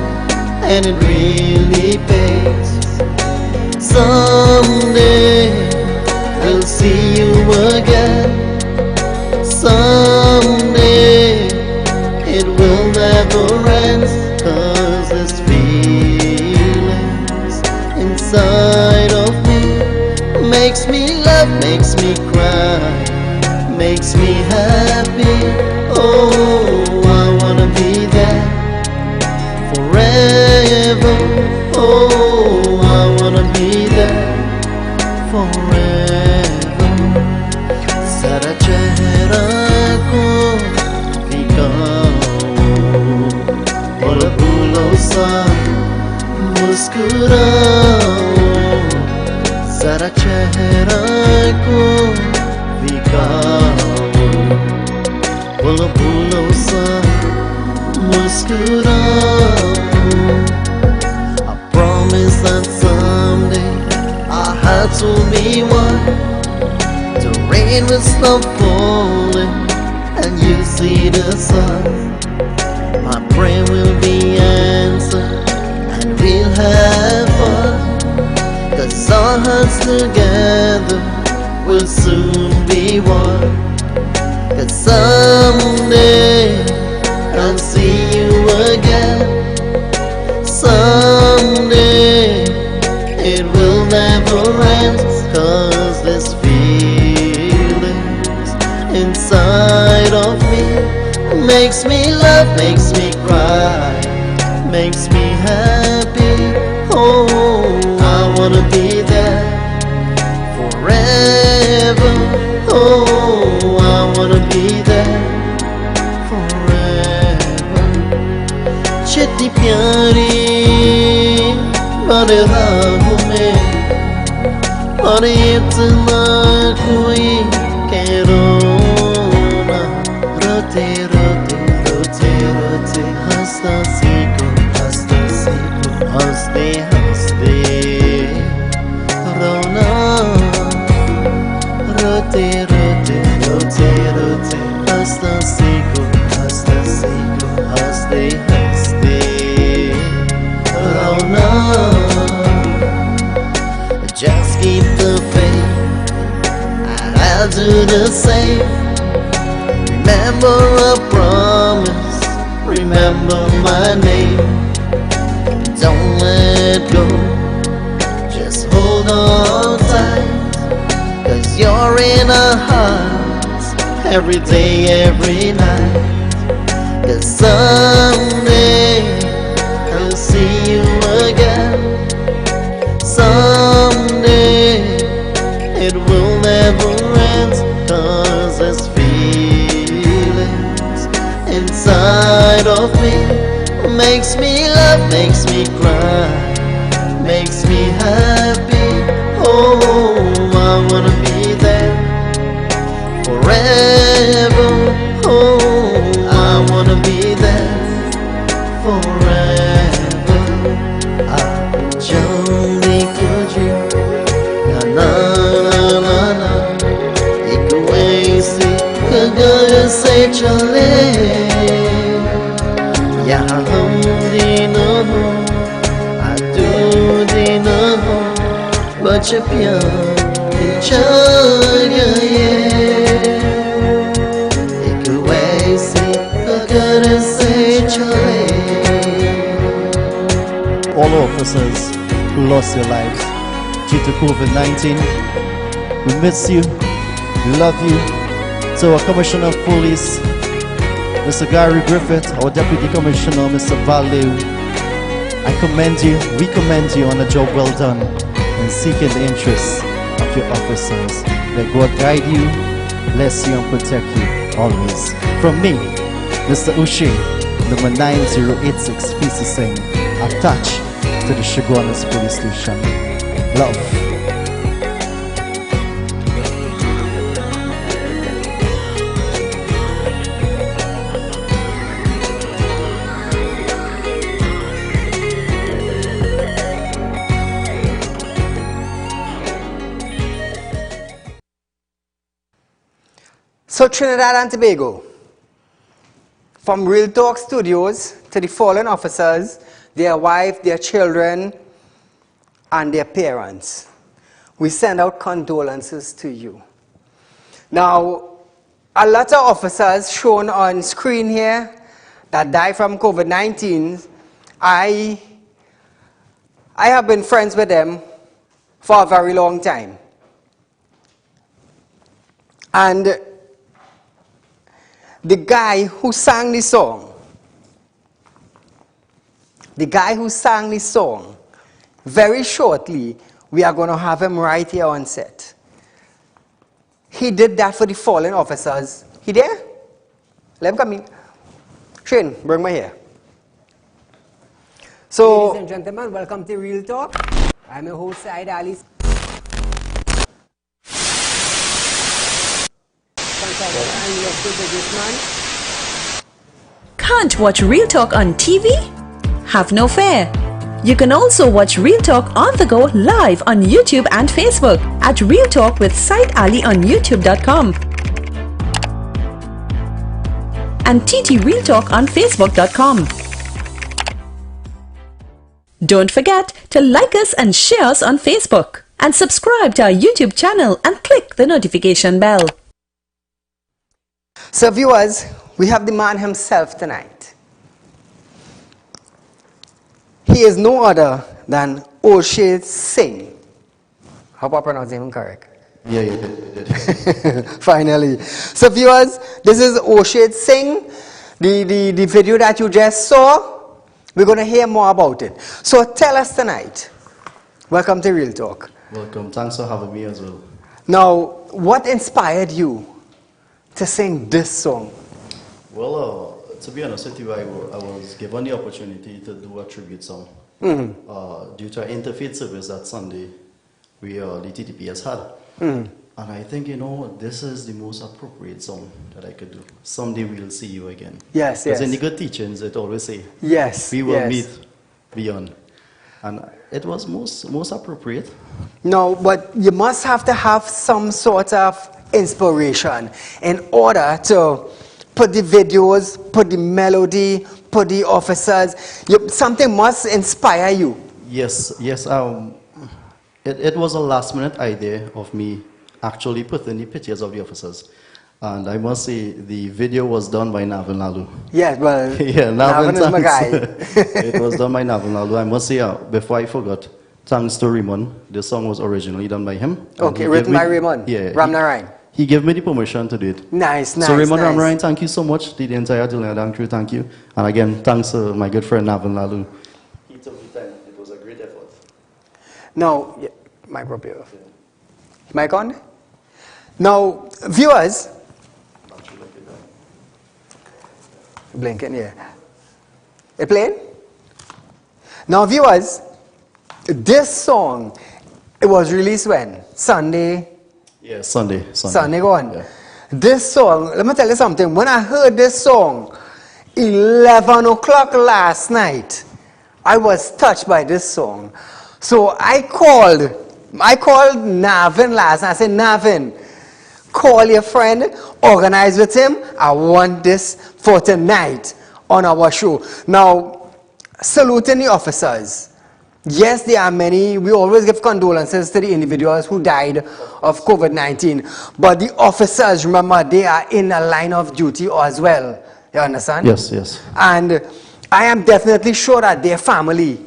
S13: and it really pains. Someday we'll see you again. Someday it will never end. 'Cause this feelings inside of me makes me laugh, makes me cry, makes me happy. Oh, I wanna be there forever. Oh, I wanna be there forever. Zara chehra ko dikhaओ और भूलो सा मुस्कुराओ. Zara chehra ko dikhaओ और भूलो सा मुस्कुराओ. I promise that someday our hearts will be one. The rain will stop falling and you see the sun. My prayer will be answered and we'll have fun. 'Cause our hearts together will soon be one. 'Cause someday I'll see you again. Someday it will never end. 'Cause this feelings inside of me makes me laugh, makes me cry, makes me happy. Oh, I wanna be there forever. Oh, I wanna be there forever. Cheti pyari bade raahon mein aur itna koi kehro na. Rote rote rote rote hasta seeko haste haste rona. Rote rote rote rote hasta seeko haste haste rona. Just keep the faith and I'll do the same. Remember a promise, remember my name. Don't let go, just hold on tight. 'Cause you're in our hearts every day, every night. 'Cause someday I'll see you again. Someday it will never end. 'Cause there's feelings inside of me makes me laugh, makes me cry, makes me happy. Oh, I wanna be there forever. Oh, I wanna be there forever. Jandi kuji na na na na ek waisi kagar se chale. यहाँ हम दिन हो तू दिन हो बच प्यार चल गए. एक वैसे अगर से चले.
S12: All officers who lost their lives due to COVID-19, we miss you, we love you. So our Commissioner of Police, Mr. Gary Griffith, our Deputy Commissioner, Mr. Valdew, I commend you, we commend you on a job well done in seeking the interests of your officers. May God guide you, bless you, and protect you always. From me, Mr. Ushe, number 9086 PC Singh, attached to the Shogunas Police Station. Love.
S1: So Trinidad and Tobago, from Real Talk Studios to the fallen officers, their wife, their children, and their parents, we send out condolences to you. Now, a lot of officers shown on screen here that died from COVID-19, I have been friends with them for a very long time. And the guy who sang this song, very shortly, we are going to have him right here on set. He did that for the fallen officers. He there? Let him come in. Shane, bring me here. So, ladies and gentlemen, welcome to Real Talk. I'm your host, Saieed Ali.
S14: Can't watch Real Talk on TV? Have no fear. You can also watch Real Talk on the go live on YouTube and Facebook at Real Talk with Saieed Ali on YouTube.com and TT Real Talk on Facebook.com. Don't forget to like us and share us on Facebook and subscribe to our YouTube channel and click the notification bell.
S1: So viewers, we have the man himself tonight. He is no other than Saieed Singh. Hope I pronounced him correct.
S12: Yeah, you did.
S1: Finally. So viewers, this is Saieed Singh. The video that you just saw, we're going to hear more about it. So tell us tonight. Welcome to Real Talk.
S12: Welcome. Thanks for having me as well.
S1: Now, what inspired you to sing this song?
S12: Well, to be honest with you, I was given the opportunity to do a tribute song. Due to our interfaith service that Sunday, the TTPS had. And I think, this is the most appropriate song that I could do. Someday we'll see you again.
S1: Yes, yes.
S12: Because in the good teachings, it always say,
S1: yes,
S12: we will meet beyond. And it was most appropriate.
S1: No, but you must have to have some sort of inspiration in order to put the videos, put the melody, put the officers. Something must inspire you.
S12: Yes. It was a last minute idea of me actually putting the pictures of the officers. And I must say, the video was done by Navin Lalu.
S1: Yes, well,
S12: yeah,
S1: Navin is my guy.
S12: It was done by Navin Lalu. I must say, before I forgot, thanks to Raymond, the song was originally done by him.
S1: Okay, written by Raymond.
S12: Yeah.
S1: Ramnarayan.
S12: He gave me the permission to do it.
S1: Nice.
S12: So Raymond Ramnarayan, thank you so much. The entire Dilnadan crew, thank you. And again, thanks to my good friend Navin Lalu. He took the time. It was a great effort.
S1: Now, mic up here. Mic on? Now, viewers, blinking, yeah. It playing? Now, viewers, this song, it was released when? Sunday?
S12: Yeah, Sunday.
S1: Sunday, go on.
S12: Yeah.
S1: This song, let me tell you something. When I heard this song, 11 o'clock last night, I was touched by this song. So I called Navin last night. I said, Navin, call your friend, organize with him. I want this for tonight on our show. Now, saluting the officers. Yes, there are many. We always give condolences to the individuals who died of COVID-19. But the officers, remember, they are in a line of duty as well. You understand?
S12: Yes.
S1: And I am definitely sure that their family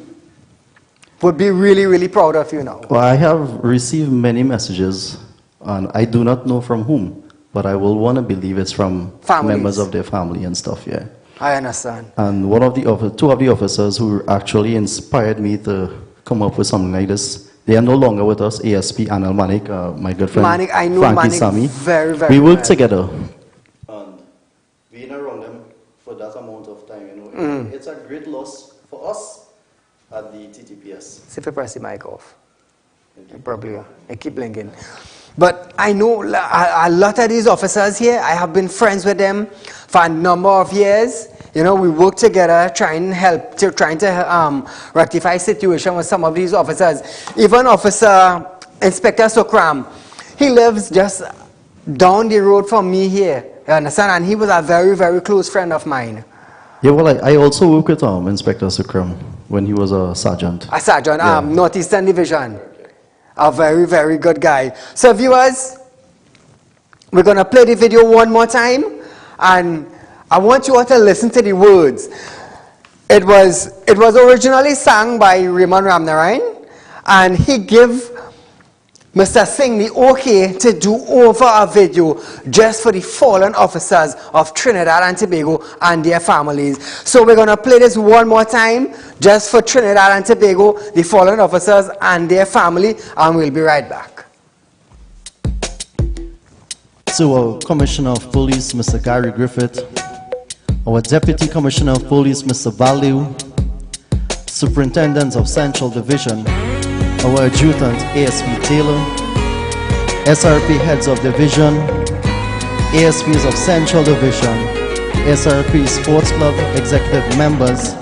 S1: would be really, really proud of you now.
S12: Well, I have received many messages, and I do not know from whom, but I will want to believe it's from
S1: Families.
S12: members of their family and stuff, yeah.
S1: I understand.
S12: And two of the officers who actually inspired me to come up with something like this, they are no longer with us, ASP Anil Manik, my good friend
S1: Manik, I know
S12: Frankie
S1: Manik
S12: Sami.
S1: very, very
S12: We worked
S1: well.
S12: together. And being around them for that amount of time, it's a great loss for us at the TTPS.
S1: See if I press the mic off. Probably, I keep blinking. But I know a lot of these officers here, I have been friends with them for a number of years. We work together, trying to rectify situation with some of these officers. Even Officer Inspector Sokram, he lives just down the road from me here. You understand? And he was a very, very close friend of mine.
S12: Yeah, well, I also worked with Inspector Sukram when he was a sergeant.
S1: A sergeant, Northeastern Division. A very, very good guy. So viewers, we're going to play the video one more time. And I want you all to listen to the words. It was originally sung by Raymond Ramnarayan, and he gave Mr. Singh the okay to do over a video just for the fallen officers of Trinidad and Tobago and their families. So we're going to play this one more time just for Trinidad and Tobago, the fallen officers and their family, and we'll be right back.
S12: So our Commissioner of Police, Mr. Gary Griffith, our Deputy Commissioner of Police, Mr. Value, Superintendents of Central Division, our Adjutant, ASP Taylor, SRP Heads of Division, ASPs of Central Division, SRP Sports Club Executive Members,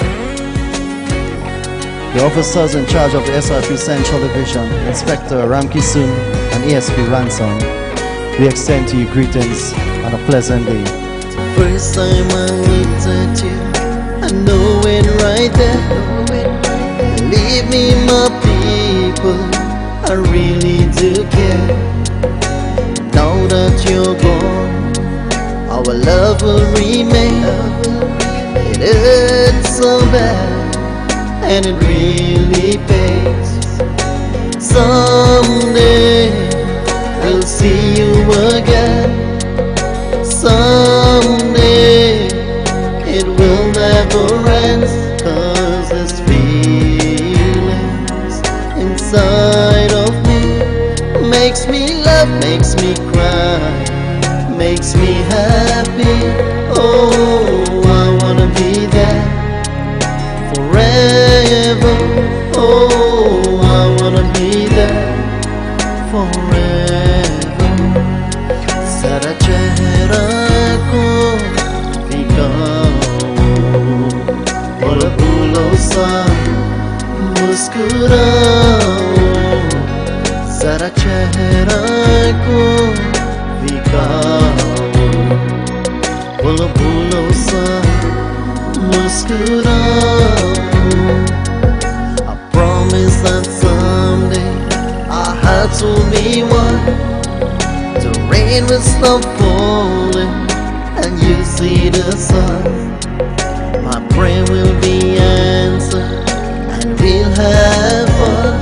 S12: the officers in charge of the SRP Central Division, Inspector Ramki Soon and ASP Ransom, we extend to you greetings and a pleasant day.
S13: First time I looked at you, I know it right there. Believe me, my people, I really do care. Now that you're gone, our love will remain. It hurts so bad, and it really pains. Someday we'll see you again. Someday it will never end, 'cause this feelings inside of me makes me laugh, makes me cry, makes me happy. Oh, I wanna be there forever. Oh, I wanna be there forever. Sara chehra ko ikaw, wala bulaw sa muskurao. Sara chehra ko ikaw, wala bulaw sa muskurao. I promise that someday our hearts will be one. The rain will stop falling and you see the sun. My prayer will be answered and we'll have fun,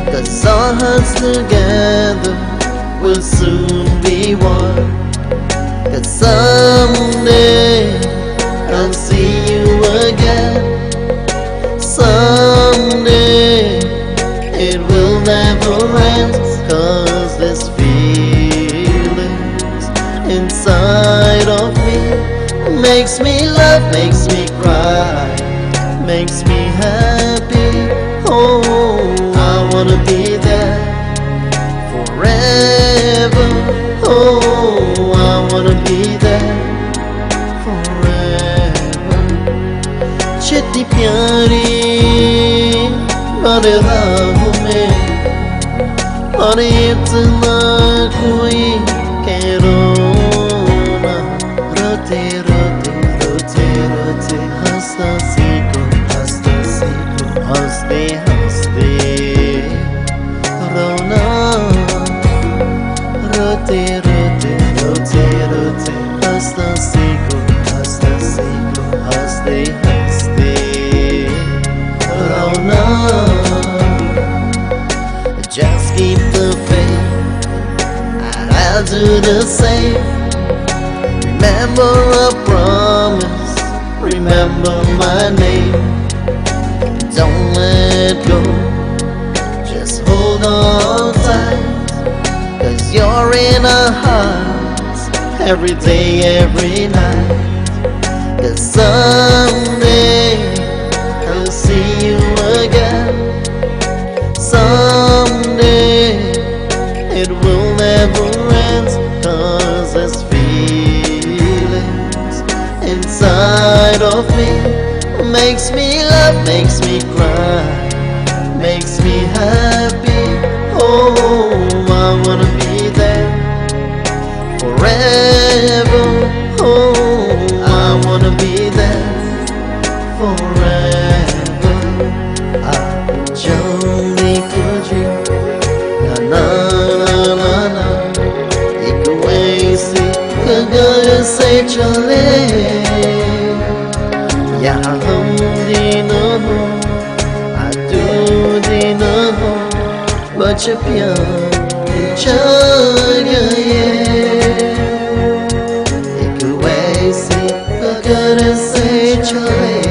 S13: 'cause our hearts together will soon be one. 'Cause someday I'll see you again. Someday it will never end, 'cause this feelings inside of me makes me laugh, makes me cry, makes me happy. Oh, I wanna be there forever. Oh, I wanna be there forever. Chitty pyari bade raho mein, bade itna koi kero na. Rote rote rote rote hasta siko, haste haste rona. Rote rote rote rote hasta siko, haste haste rona. Just keep the faith and I'll to the safe. Remember a promise, remember my name. Don't let go, just hold on tight, 'cause you're in our hearts every day, every night. 'Cause someday I'll see you again. Someday it will never end, 'cause there's feelings inside of me. Makes me laugh, makes me cry, makes me happy. Oh, I wanna be there forever. Oh, I wanna be there forever. Jolly could you, na na na na na. Ikuwezi kagaya say chale. Ya hum dino ho, adu dino ho, bache pyar chal gaye. Ikuwezi kagaya say chale.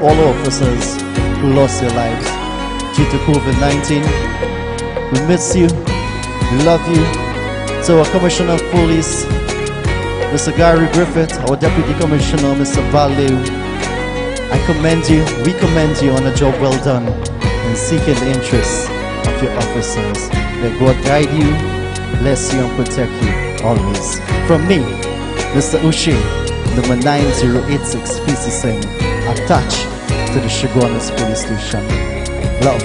S12: All officers who lost their lives due to COVID-19, we miss you, we love you. So our Commissioner of Police, Mr. Gary Griffith, our Deputy Commissioner, Mr. Value, I commend you, we commend you on a job well done in seeking the interests of your officers. May God guide you, bless you and protect you always. From me, Mr. Uche, number 9086 PC Singh, attached to the Chaguanas Police Station. Love.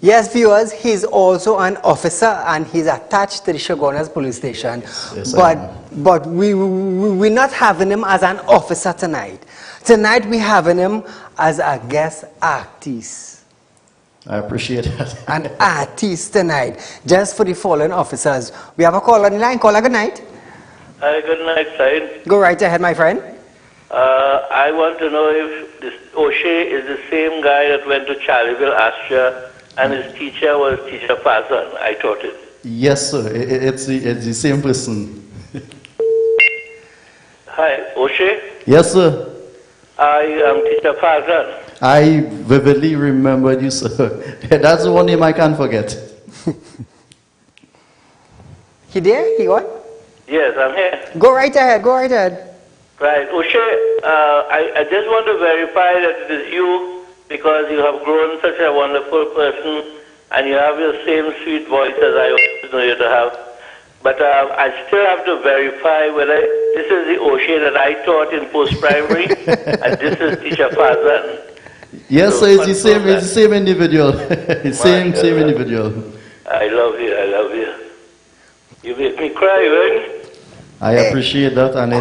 S1: Yes, viewers, he's also an officer and he's attached to the Chaguanas Police Station.
S12: Yes,
S1: but we're not having him as an officer tonight. Tonight we're having him as a guest artist.
S12: I appreciate that.
S1: An artist tonight, just for the following officers. We have a call on the line. Caller, good night.
S15: Hi, good night, Said.
S1: Go right ahead, my friend.
S15: I want to know if this O'Shea is the same guy that went to Charleville, Austria, and his teacher was Teacher Farzan. I taught it.
S12: Yes, sir. It's the same person.
S15: Hi, O'Shea.
S12: Yes, sir.
S15: I am Teacher Farzan.
S12: I vividly remember you, sir. That's the one name I can't forget.
S1: He there? He what?
S15: Yes, I'm here.
S1: Go right ahead. Go right ahead.
S15: Right. O'Shea, I just want to verify that it is you, because you have grown such a wonderful person and you have your same sweet voice as I always know you to have. But I still have to verify whether this is the O'Shea that I taught in post-primary and this is Teacher Farzan.
S12: Yes,
S15: So
S12: sir. It's the same individual. same individual.
S15: I love you. I love you. You make me cry, man.
S12: I appreciate that, and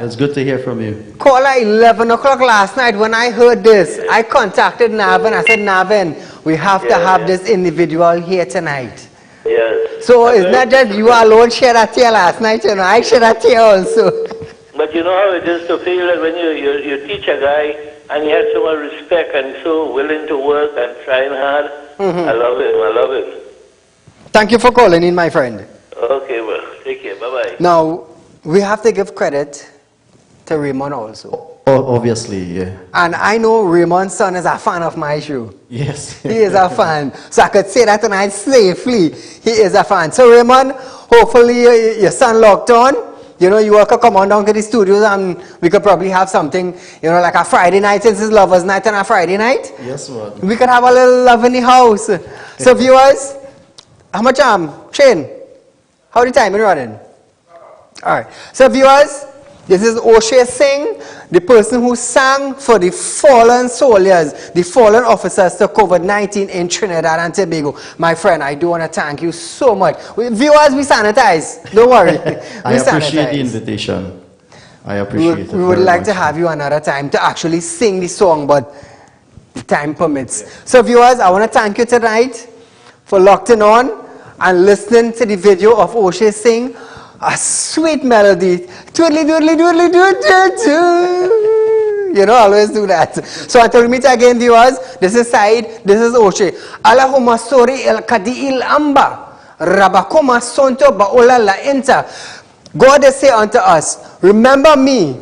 S12: it's good to hear from you.
S1: Caller, 11 o'clock last night when I heard this, I contacted Navin. I said, Navin, we have to have this individual here tonight.
S15: Yes.
S1: So it's not just you alone shed a tear last night, you know, I shed a tear also.
S15: But you know how it is to feel that when you teach a guy and he has so much respect and he's so willing to work and trying hard. I love him. I love him.
S1: Thank you for calling in, my friend.
S15: Okay, well, take care. Bye-bye.
S1: Now, we have to give credit to Raymond also.
S12: Oh, obviously, yeah.
S1: And I know Raymond's son is a fan of my show.
S12: Yes.
S1: He is a fan. So I could say that tonight safely. He is a fan. So Raymond, hopefully your son logged on. You know, you all could come on down to the studios and we could probably have something, you know, like a Friday night, since it's Lover's Night on a Friday night.
S12: Yes, sir.
S1: We could have a little love in the house. So viewers, how much Shane? How the time is running? Alright. So viewers, this is O'Shea Singh, the person who sang for the fallen soldiers, the fallen officers to COVID-19 in Trinidad and Tobago. My friend, I do want to thank you so much. Viewers, we sanitize. Don't worry.
S12: I appreciate the invitation. I appreciate it.
S1: We would like to have you another time to actually sing the song, but time permits. So viewers, I want to thank you tonight for locking on and listening to the video of O'Shea sing a sweet melody. Twiddly doodly doodly doo doo doo. You know, always do that. So until we meet again, viewers, this is Saeed, this is O'Shea. Allahumma sori el kadi il amba. Rabakoma sonto baola la inta. God has said unto us, remember me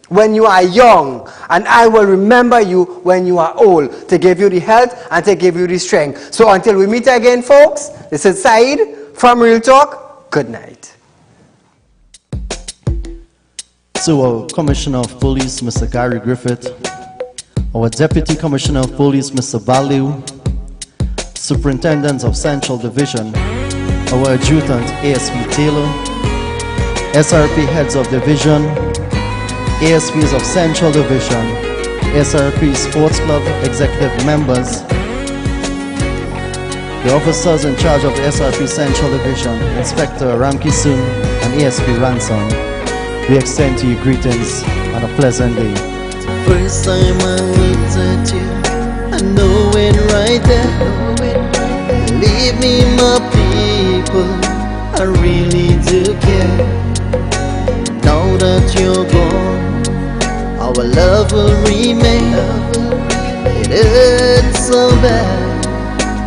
S1: when you are young, and I will remember you when you are old, to give you the health and to give you the strength. So until we meet again, folks, this is Saeed from Real Talk. Good night.
S12: To our Commissioner of Police, Mr. Gary Griffith, our Deputy Commissioner of Police, Mr. Baliu, Superintendents of Central Division, our Adjutant, ASP Taylor, SRP Heads of Division, ASPs of Central Division, SRP Sports Club Executive Members, the officers in charge of the SRP Central Division, Inspector Ramki Soon and ASP Ransom, we extend to you greetings and a pleasant day.
S13: First time I looked at you, I know it right there. Believe me, my people, I really do care. Now that you're gone, our love will remain. It hurts so bad,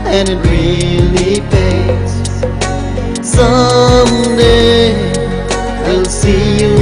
S13: and it really pains. Someday we'll see you